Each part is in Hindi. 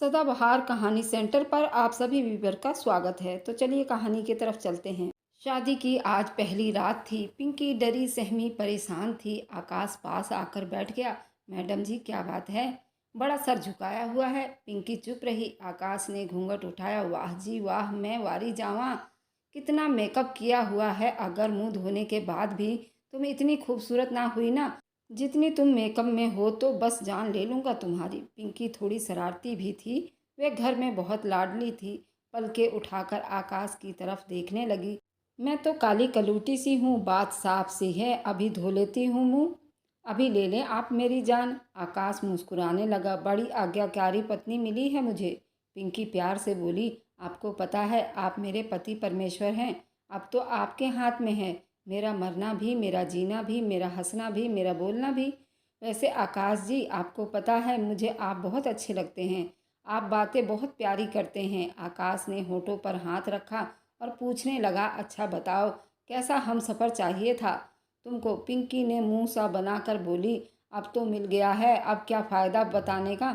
सदाबहार कहानी सेंटर पर आप सभी व्यूअर का स्वागत है। तो चलिए कहानी की तरफ चलते हैं। शादी की आज पहली रात थी। पिंकी डरी सहमी परेशान थी। आकाश पास आकर बैठ गया। मैडम जी क्या बात है? बड़ा सर झुकाया हुआ है। पिंकी चुप रही। आकाश ने घूंघट उठाया। वाह जी वाह, मैं वारी जावा, कितना मेकअप किया हुआ है। अगर मुंह धोने के बाद भी तुम इतनी खूबसूरत ना हुई ना जितनी तुम मेकअप में हो तो बस जान ले लूँगा तुम्हारी। पिंकी थोड़ी शरारती भी थी। वे घर में बहुत लाडली थी। पलके उठाकर आकाश की तरफ देखने लगी। मैं तो काली कलूटी सी हूँ, बात साफ सी है। अभी धो लेती हूँ मुँह, अभी ले लें आप मेरी जान। आकाश मुस्कुराने लगा। बड़ी आज्ञाकारी पत्नी मिली है मुझे। पिंकी प्यार से बोली, आपको पता है आप मेरे पति परमेश्वर हैं। अब तो आपके हाथ में है, मेरा मरना भी, मेरा जीना भी, मेरा हंसना भी, मेरा बोलना भी। वैसे आकाश जी, आपको पता है मुझे आप बहुत अच्छे लगते हैं। आप बातें बहुत प्यारी करते हैं। आकाश ने होठों पर हाथ रखा और पूछने लगा, अच्छा बताओ कैसा हमसफ़र चाहिए था तुमको? पिंकी ने मुंह सा बनाकर बोली, अब तो मिल गया है, अब क्या फ़ायदा बताने का।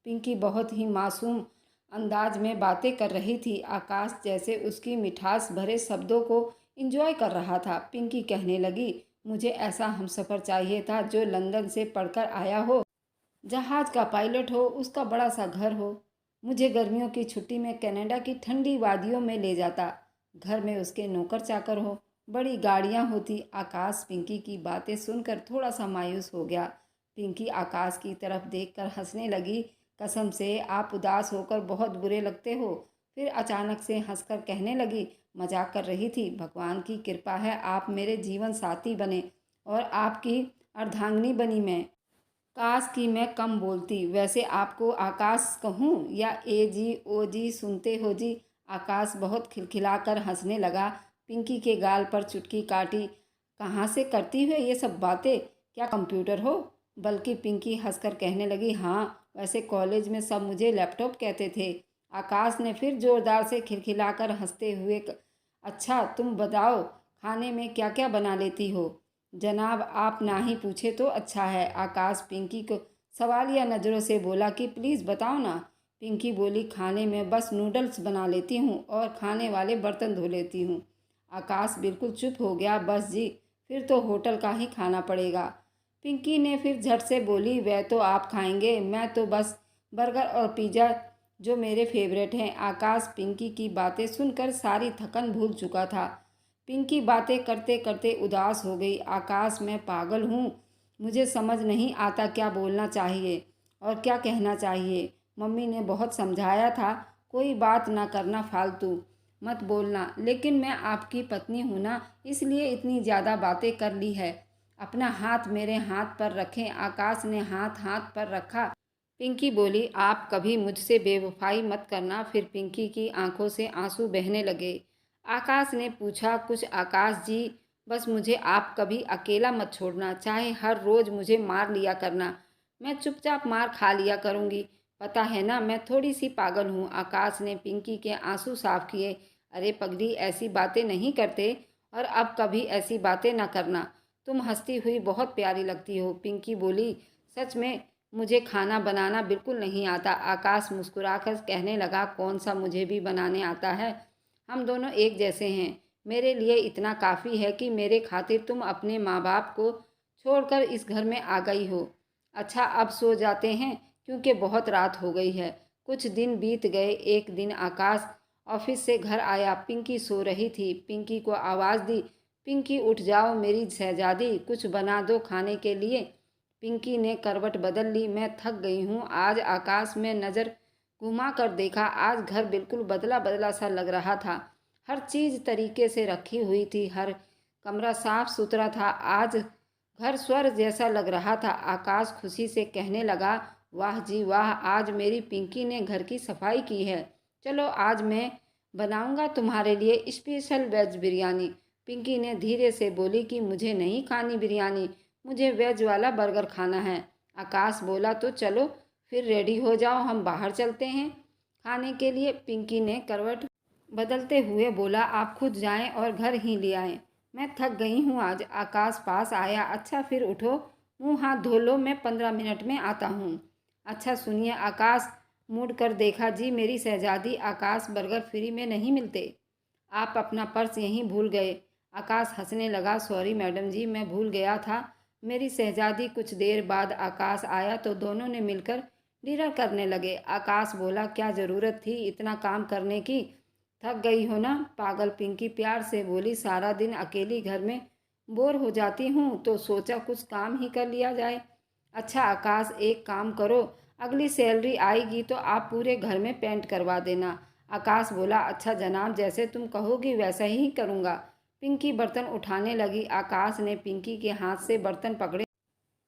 पिंकी बहुत ही मासूम अंदाज में बातें कर रही थी। आकाश जैसे उसकी मिठास भरे शब्दों को इंजॉय कर रहा था। पिंकी कहने लगी, मुझे ऐसा हमसफ़र चाहिए था जो लंदन से पढ़कर आया हो, जहाज़ का पायलट हो, उसका बड़ा सा घर हो, मुझे गर्मियों की छुट्टी में कनाडा की ठंडी वादियों में ले जाता, घर में उसके नौकर चाकर हो, बड़ी गाड़ियाँ होती। आकाश पिंकी की बातें सुनकर थोड़ा सा मायूस हो गया। पिंकी आकाश की तरफ देखकर हंसने लगी। कसम से आप उदास होकर बहुत बुरे लगते हो। फिर अचानक से हंसकर कहने लगी, मजाक कर रही थी। भगवान की कृपा है आप मेरे जीवन साथी बने और आपकी अर्धांगिनी बनी मैं। काश कि मैं कम बोलती। वैसे आपको आकाश कहूँ या ए जी ओ जी सुनते हो जी? आकाश बहुत खिलखिलाकर हंसने लगा। पिंकी के गाल पर चुटकी काटी। कहाँ से करती हुए ये सब बातें? क्या कंप्यूटर हो? बल्कि पिंकी हंसकर कहने लगी, हाँ वैसे कॉलेज में सब मुझे लैपटॉप कहते थे। आकाश ने फिर जोरदार से खिलखिलाकर हंसते हुए अच्छा तुम बताओ खाने में क्या क्या बना लेती हो? जनाब आप ना ही पूछे तो अच्छा है। आकाश पिंकी को सवालिया नज़रों से बोला कि प्लीज़ बताओ ना। पिंकी बोली, खाने में बस नूडल्स बना लेती हूँ और खाने वाले बर्तन धो लेती हूँ। आकाश बिल्कुल चुप हो गया। बस जी, फिर तो होटल का ही खाना पड़ेगा। पिंकी ने फिर झट से बोली, वह तो आप खाएंगे, मैं तो बस बर्गर और पिज़्ज़ा जो मेरे फेवरेट हैं। आकाश पिंकी की बातें सुनकर सारी थकन भूल चुका था। पिंकी बातें करते करते उदास हो गई। आकाश मैं पागल हूँ, मुझे समझ नहीं आता क्या बोलना चाहिए और क्या कहना चाहिए। मम्मी ने बहुत समझाया था, कोई बात ना करना, फालतू मत बोलना, लेकिन मैं आपकी पत्नी हूँ ना, इसलिए इतनी ज़्यादा बातें कर ली है। अपना हाथ मेरे हाथ पर रखें। आकाश ने हाथ हाथ पर रखा। पिंकी बोली, आप कभी मुझसे बेवफाई मत करना। फिर पिंकी की आंखों से आंसू बहने लगे। आकाश ने पूछा, कुछ? आकाश जी, बस मुझे आप कभी अकेला मत छोड़ना, चाहे हर रोज़ मुझे मार लिया करना, मैं चुपचाप मार खा लिया करूँगी। पता है ना मैं थोड़ी सी पागल हूँ। आकाश ने पिंकी के आंसू साफ किए। अरे पगली, ऐसी बातें नहीं करते और अब कभी ऐसी बातें ना करना। तुम हंसती हुई बहुत प्यारी लगती हो। पिंकी बोली, सच में मुझे खाना बनाना बिल्कुल नहीं आता। आकाश मुस्कुराकर कहने लगा, कौन सा मुझे भी बनाने आता है, हम दोनों एक जैसे हैं। मेरे लिए इतना काफ़ी है कि मेरे खातिर तुम अपने माँ बाप को छोड़कर इस घर में आ गई हो। अच्छा अब सो जाते हैं क्योंकि बहुत रात हो गई है। कुछ दिन बीत गए। एक दिन आकाश ऑफिस से घर आया। पिंकी सो रही थी। पिंकी को आवाज़ दी, पिंकी उठ जाओ मेरी शहजादी, कुछ बना दो खाने के लिए। पिंकी ने करवट बदल ली। मैं थक गई हूँ आज। आकाश में नज़र घुमा कर देखा। आज घर बिल्कुल बदला बदला सा लग रहा था। हर चीज़ तरीके से रखी हुई थी। हर कमरा साफ सुथरा था। आज घर स्वर्ग जैसा लग रहा था। आकाश खुशी से कहने लगा, वाह जी वाह, आज मेरी पिंकी ने घर की सफाई की है। चलो आज मैं बनाऊंगा तुम्हारे लिए स्पेशल वेज बिरयानी। पिंकी ने धीरे से बोली कि मुझे नहीं खानी बिरयानी, मुझे वेज वाला बर्गर खाना है। आकाश बोला, तो चलो फिर रेडी हो जाओ, हम बाहर चलते हैं खाने के लिए। पिंकी ने करवट बदलते हुए बोला, आप खुद जाएं और घर ही ले आएं, मैं थक गई हूँ आज। आकाश पास आया। अच्छा फिर उठो, मुंह हाथ धो लो, मैं 15 मिनट में आता हूँ। अच्छा सुनिए आकाश, मुड़कर देखा, जी मेरी शहजादी, आकाश बर्गर फ्री में नहीं मिलते। आप अपना पर्स यहीं भूल गए। आकाश हंसने लगा, सॉरी मैडम जी, मैं भूल गया था मेरी शहजादी। कुछ देर बाद आकाश आया तो दोनों ने मिलकर डिनर करने लगे। आकाश बोला, क्या ज़रूरत थी इतना काम करने की, थक गई हो ना। पागल पिंकी प्यार से बोली, सारा दिन अकेली घर में बोर हो जाती हूँ तो सोचा कुछ काम ही कर लिया जाए। अच्छा आकाश, एक काम करो, अगली सैलरी आएगी तो आप पूरे घर में पेंट करवा देना। आकाश बोला, अच्छा जनाब, जैसे तुम कहोगी वैसा ही करूँगा। पिंकी बर्तन उठाने लगी। आकाश ने पिंकी के हाथ से बर्तन पकड़े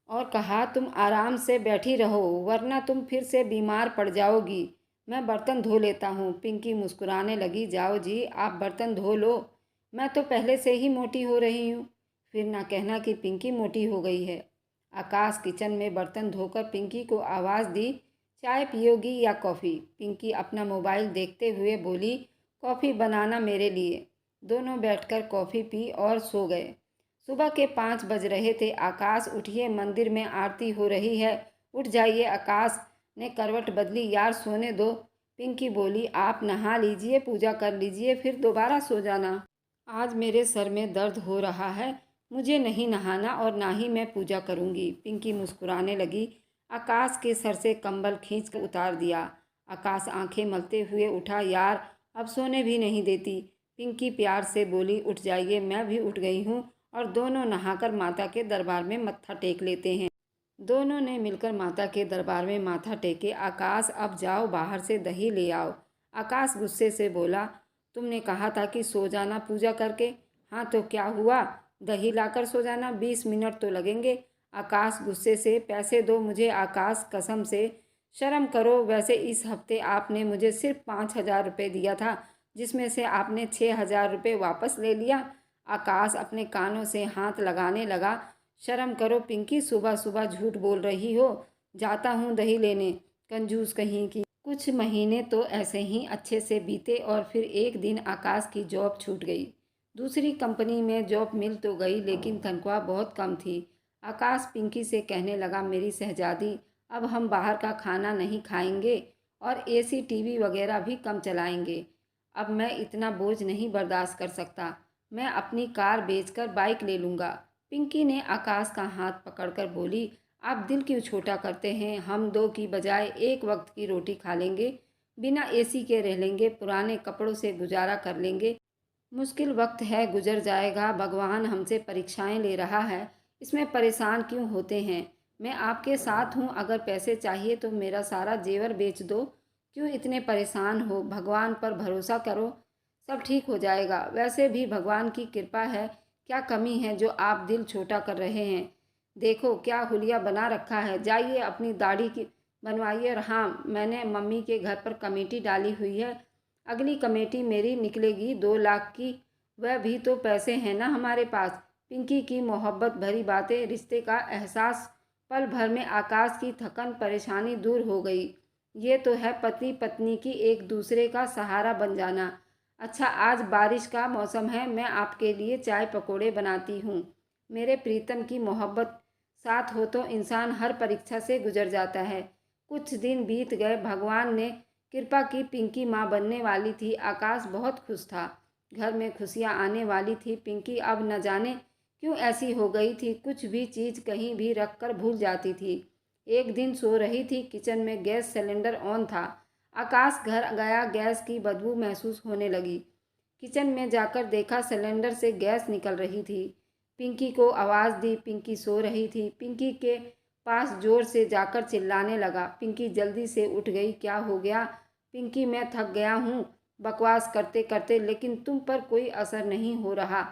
और कहा, तुम आराम से बैठी रहो वरना तुम फिर से बीमार पड़ जाओगी। मैं बर्तन धो लेता हूँ। पिंकी मुस्कुराने लगी, जाओ जी, आप बर्तन धो लो, मैं तो पहले से ही मोटी हो रही हूँ। फिर ना कहना कि पिंकी मोटी हो गई है। आकाश किचन में बर्तन धोकर पिंकी को आवाज़ दी, चाय पियोगी या कॉफ़ी। पिंकी अपना मोबाइल देखते हुए बोली, कॉफ़ी बनाना मेरे लिए। दोनों बैठकर कॉफ़ी पी और सो गए। सुबह के 5 बज रहे थे। आकाश, उठिए, मंदिर में आरती हो रही है, उठ जाइए। आकाश ने करवट बदली, यार सोने दो। पिंकी बोली, आप नहा लीजिए, पूजा कर लीजिए, फिर दोबारा सो जाना। आज मेरे सर में दर्द हो रहा है, मुझे नहीं नहाना और ना ही मैं पूजा करूंगी। पिंकी मुस्कुराने लगी। आकाश के सर से कंबल खींच कर उतार दिया। आकाश आंखें मलते हुए उठा, यार अब सोने भी नहीं देती। पिंकी प्यार से बोली, उठ जाइए, मैं भी उठ गई हूँ और दोनों नहाकर माता के दरबार में मत्था टेक लेते हैं। दोनों ने मिलकर माता के दरबार में माथा टेके। आकाश, अब जाओ बाहर से दही ले आओ। आकाश गुस्से से बोला, तुमने कहा था कि सो जाना पूजा करके। हाँ तो क्या हुआ, दही लाकर सो जाना, 20 मिनट तो लगेंगे। आकाश गुस्से से, पैसे दो मुझे। आकाश, कसम से शर्म करो, वैसे इस हफ्ते आपने मुझे सिर्फ 5,000 रुपये दिया था, जिसमें से आपने 6,000 रुपये वापस ले लिया। आकाश अपने कानों से हाथ लगाने लगा, शर्म करो पिंकी, सुबह सुबह झूठ बोल रही हो। जाता हूँ दही लेने, कंजूस कहीं की। कुछ महीने तो ऐसे ही अच्छे से बीते और फिर एक दिन आकाश की जॉब छूट गई। दूसरी कंपनी में जॉब मिल तो गई लेकिन तनख्वाह बहुत कम थी। आकाश पिंकी से कहने लगा, मेरी शहजादी, अब हम बाहर का खाना नहीं खाएंगे और एसी टीवी वगैरह भी कम चलाएंगे। अब मैं इतना बोझ नहीं बर्दाश्त कर सकता, मैं अपनी कार बेचकर बाइक ले लूँगा। पिंकी ने आकाश का हाथ पकड़कर बोली, आप दिल क्यों छोटा करते हैं, हम दो की बजाय एक वक्त की रोटी खा लेंगे, बिना एसी के रह लेंगे, पुराने कपड़ों से गुजारा कर लेंगे। मुश्किल वक्त है, गुजर जाएगा, भगवान हमसे परीक्षाएं ले रहा है, इसमें परेशान क्यों होते हैं। मैं आपके साथ हूँ, अगर पैसे चाहिए तो मेरा सारा जेवर बेच दो। क्यों इतने परेशान हो, भगवान पर भरोसा करो, सब ठीक हो जाएगा। वैसे भी भगवान की कृपा है, क्या कमी है जो आप दिल छोटा कर रहे हैं। देखो क्या हुलिया बना रखा है, जाइए अपनी दाढ़ी की बनवाइए। और हाँ, मैंने मम्मी के घर पर कमेटी डाली हुई है, अगली कमेटी मेरी निकलेगी 2 लाख की, वह भी तो पैसे हैं ना हमारे पास। पिंकी की मोहब्बत भरी बातें, रिश्ते का एहसास, पल भर में आकाश की थकन परेशानी दूर हो गई। ये तो है पति पत्नी की एक दूसरे का सहारा बन जाना। अच्छा आज बारिश का मौसम है, मैं आपके लिए चाय पकौड़े बनाती हूँ। मेरे प्रीतम की मोहब्बत साथ हो तो इंसान हर परीक्षा से गुजर जाता है। कुछ दिन बीत गए, भगवान ने कृपा की, पिंकी माँ बनने वाली थी। आकाश बहुत खुश था, घर में खुशियाँ आने वाली थी। पिंकी अब न जाने क्यों ऐसी हो गई थी, कुछ भी चीज़ कहीं भी रख कर भूल जाती थी। एक दिन सो रही थी, किचन में गैस सिलेंडर ऑन था। आकाश घर गया, गैस की बदबू महसूस होने लगी। किचन में जाकर देखा, सिलेंडर से गैस निकल रही थी। पिंकी को आवाज़ दी, पिंकी सो रही थी। पिंकी के पास जोर से जाकर चिल्लाने लगा। पिंकी जल्दी से उठ गई, क्या हो गया। पिंकी, मैं थक गया हूँ बकवास करते करते, लेकिन तुम पर कोई असर नहीं हो रहा।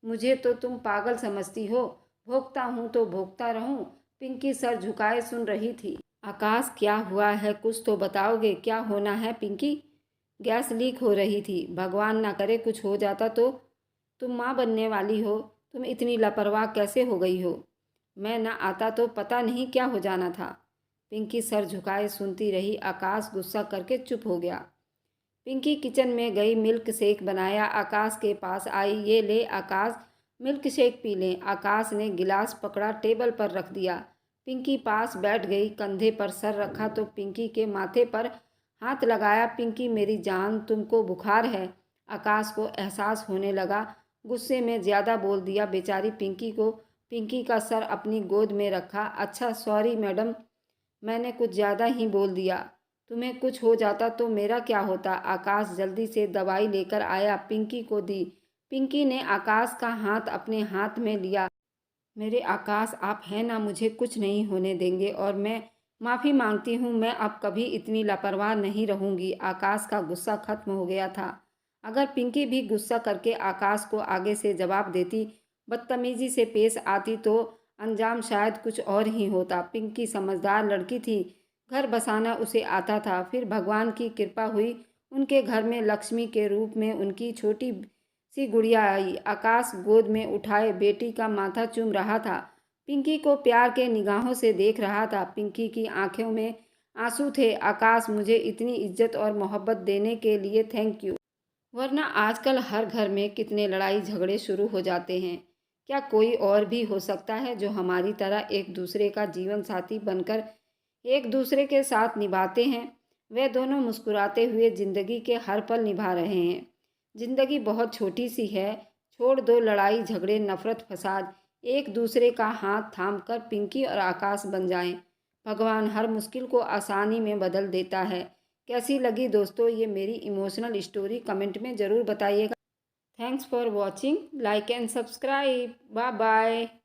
मुझे तो तुम पागल समझती हो, भोगता हूँ तो भोगता रहूँ। पिंकी सर झुकाए सुन रही थी। आकाश, क्या हुआ है, कुछ तो बताओगे, क्या होना है पिंकी। गैस लीक हो रही थी, भगवान ना करे कुछ हो जाता तो। तुम माँ बनने वाली हो, तुम इतनी लापरवाह कैसे हो गई हो। मैं ना आता तो पता नहीं क्या हो जाना था। पिंकी सर झुकाए सुनती रही। आकाश गुस्सा करके चुप हो गया। पिंकी किचन में गई, मिल्क शेक बनाया, आकाश के पास आई, ये ले आकाश, मिल्क शेक पी लें। आकाश ने गिलास पकड़ा, टेबल पर रख दिया। पिंकी पास बैठ गई, कंधे पर सर रखा तो पिंकी के माथे पर हाथ लगाया। पिंकी मेरी जान, तुमको बुखार है? आकाश को एहसास होने लगा। गुस्से में ज़्यादा बोल दिया। बेचारी पिंकी का सर अपनी गोद में रखा। अच्छा सॉरी मैडम, मैंने कुछ ज़्यादा ही बोल दिया। तुम्हें कुछ हो जाता तो मेरा क्या होता? आकाश जल्दी से दवाई लेकर आया, पिंकी को दी। पिंकी ने आकाश का हाथ अपने हाथ में लिया। मेरे आकाश, आप हैं ना, मुझे कुछ नहीं होने देंगे और मैं माफ़ी मांगती हूँ। मैं अब कभी इतनी लापरवाह नहीं रहूँगी। आकाश का गुस्सा खत्म हो गया था। अगर पिंकी भी गुस्सा करके आकाश को आगे से जवाब देती, बदतमीजी से पेश आती तो अंजाम शायद कुछ और ही होता। पिंकी समझदार लड़की थी। घर बसाना उसे आता था। फिर भगवान की कृपा हुई, उनके घर में लक्ष्मी के रूप में उनकी छोटी सी गुड़िया आई। आकाश गोद में उठाए बेटी का माथा चूम रहा था। पिंकी को प्यार के निगाहों से देख रहा था। पिंकी की आंखों में आंसू थे। आकाश, मुझे इतनी इज्जत और मोहब्बत देने के लिए थैंक यू। वरना आजकल हर घर में कितने लड़ाई झगड़े शुरू हो जाते हैं। क्या कोई और भी हो सकता है जो हमारी तरह एक दूसरे का जीवन साथी बनकर एक दूसरे के साथ निभाते हैं? वे दोनों मुस्कुराते हुए जिंदगी के हर पल निभा रहे हैं। जिंदगी बहुत छोटी सी है। छोड़ दो लड़ाई झगड़े, नफरत, फसाद। एक दूसरे का हाथ थाम कर पिंकी और आकाश बन जाएं। भगवान हर मुश्किल को आसानी में बदल देता है। कैसी लगी दोस्तों ये मेरी इमोशनल स्टोरी? कमेंट में ज़रूर बताइएगा। Thanks for watching. Like and subscribe. Bye bye.